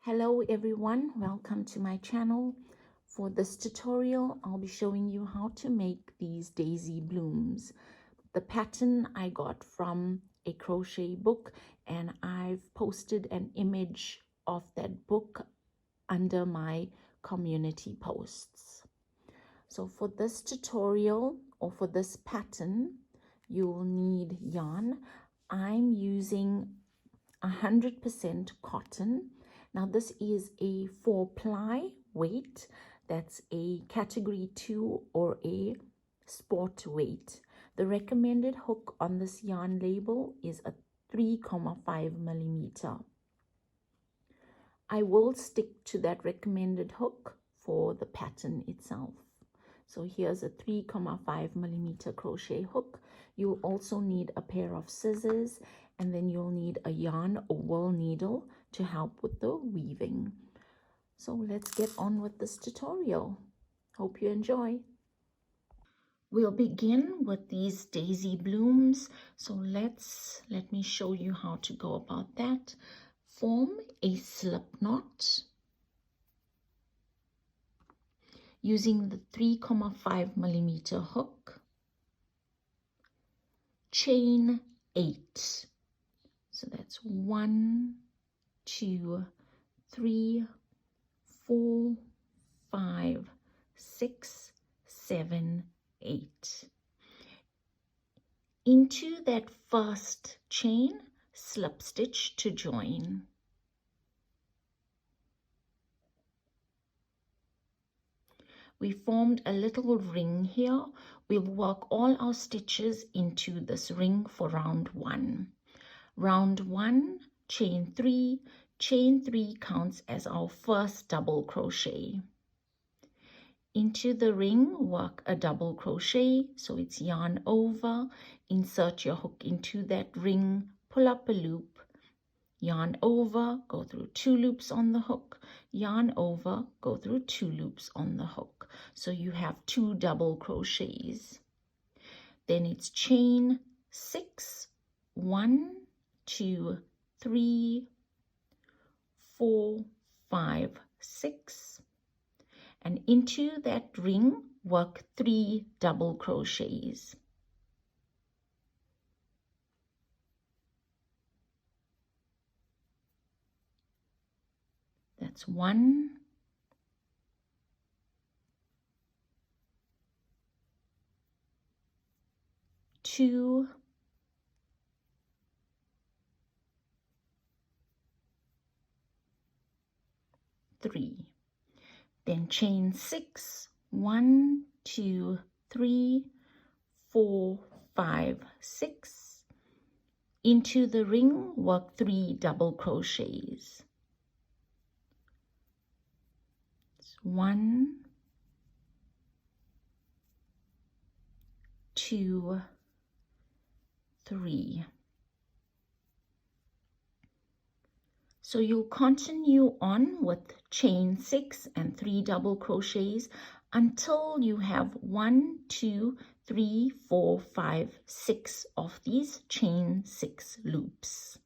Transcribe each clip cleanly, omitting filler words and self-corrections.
Hello everyone, welcome to my channel. For this tutorial, I'll be showing you how to make these daisy blooms. The pattern I got from a crochet book, and I've posted an image of that book under my community posts. So for this tutorial or for this pattern, you'll need yarn. I'm using 100% cotton. Now this is a 4-ply weight. That's a category 2 or a sport weight. The recommended hook on this yarn label is a 3.5 millimeter. I will stick to that recommended hook for the pattern itself. So here's a 3.5 millimeter crochet hook. You'll also need a pair of scissors, and then you'll need a yarn or wool needle to help with the weaving. So let's get on with this tutorial. Hope you enjoy. We'll begin with these daisy blooms. So let me show you how to go about that. Form a slip knot using the 3.5 millimeter hook. Chain 8. So that's 1, 2, 3, 4, 5, 6, 7, 8. Into that first chain, slip stitch to join. We formed a little ring here. We'll work all our stitches into this ring for round 1. Round 1, chain 3. Chain 3 counts as our first double crochet. Into the ring, work a double crochet, so it's yarn over, insert your hook into that ring, pull up a loop, yarn over, go through 2 loops on the hook, yarn over, go through 2 loops on the hook. So you have 2 double crochets. Then it's chain 6, 1, 2, 3, 4, 5, 6. And into that ring, work 3 double crochets. That's 1, 2, 3. Then chain 6, 1, 2, 3, 4, 5, 6. Into the ring, work 3 double crochets. 1, 2, 3. So you'll continue on with chain 6 and 3 double crochets until you have 1, 2, 3, 4, 5, 6 of these chain 6 loops.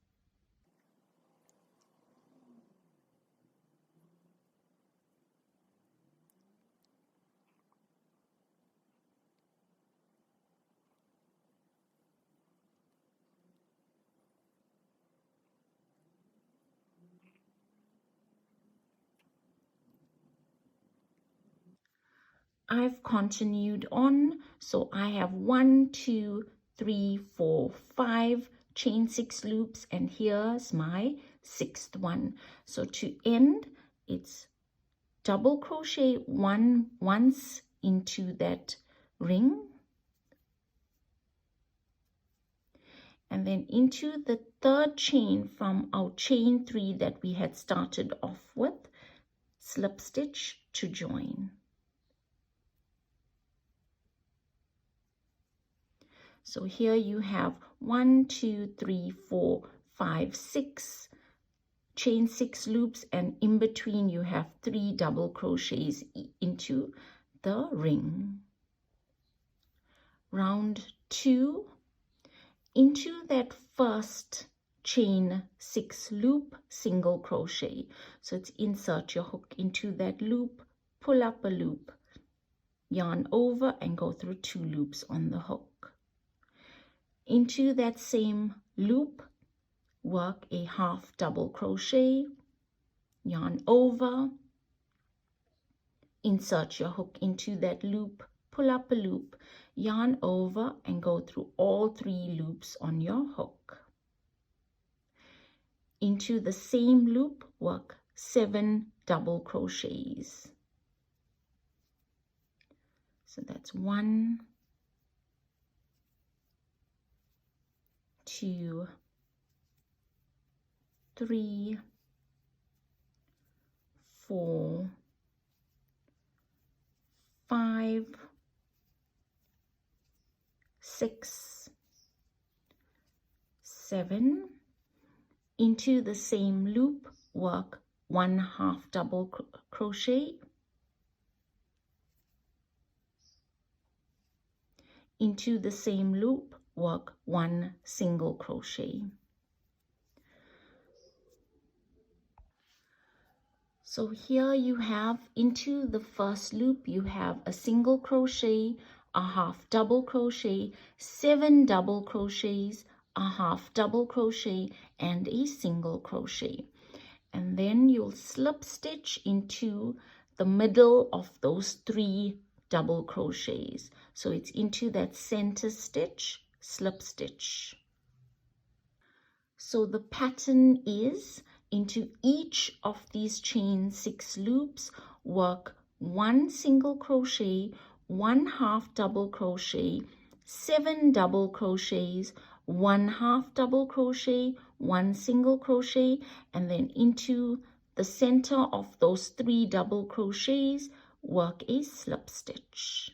I've continued on, so I have 1, 2, 3, 4, 5 chain 6 loops, and here's my 6th one. So to end, it's double crochet once into that ring, and then into the 3rd chain from our chain 3 that we had started off with, slip stitch to join. So here you have 1, 2, 3, 4, 5, 6 chain 6 loops, and in between you have 3 double crochets into the ring. Round 2, into that first chain 6 loop, single crochet. So it's insert your hook into that loop, pull up a loop, yarn over and go through 2 loops on the hook. Into that same loop, work a half double crochet, yarn over, insert your hook into that loop, pull up a loop, yarn over and go through all 3 loops on your hook. Into the same loop, work 7 double crochets. So that's 1, 2, 3, 4, 5, 6, 7. Into the same loop, work 1 half double crochet. Into the same loop, work 1 single crochet. So here you have, into the first loop, you have a single crochet, a half double crochet, 7 double crochets, a half double crochet, and a single crochet. And then you'll slip stitch into the middle of those 3 double crochets. So it's into that center stitch, slip stitch. So the pattern is, into each of these chain 6 loops, work 1 single crochet, 1 half double crochet, 7 double crochets, 1 half double crochet, 1 single crochet, and then into the center of those 3 double crochets, work a slip stitch.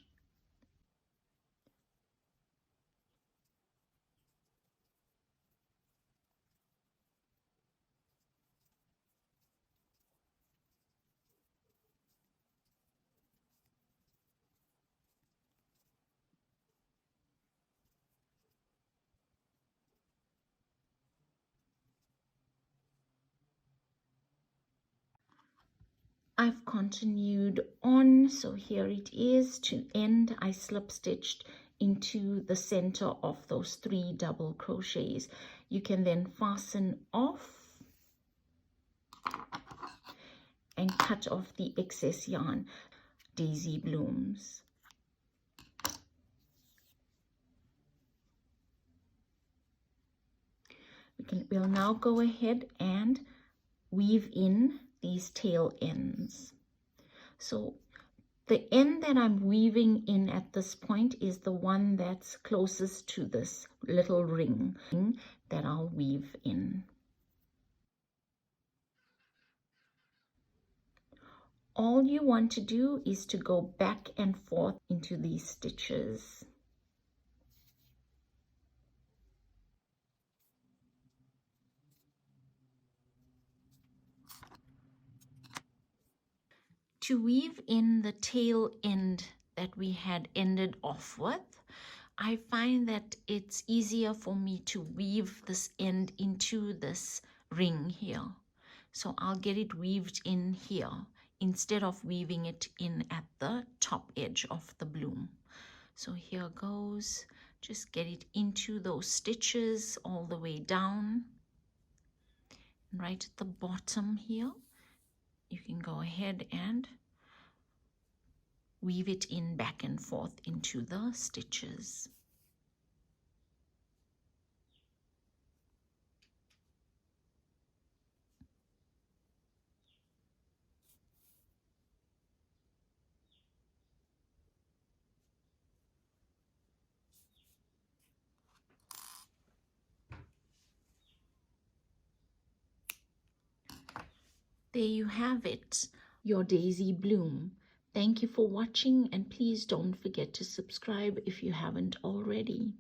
I've continued on, so here it is. To end, I slip stitched into the center of those 3 double crochets. You can then fasten off and cut off the excess yarn. Daisy blooms. We'll now go ahead and weave in these tail ends. So the end that I'm weaving in at this point is the one that's closest to this little ring that I'll weave in. All you want to do is to go back and forth into these stitches. To weave in the tail end that we had ended off with, I find that it's easier for me to weave this end into this ring here. So I'll get it weaved in here instead of weaving it in at the top edge of the bloom. So here goes, just get it into those stitches all the way down. And right at the bottom here, you can go ahead and weave it in back and forth into the stitches. There you have it, your daisy bloom. Thank you for watching, and please don't forget to subscribe if you haven't already.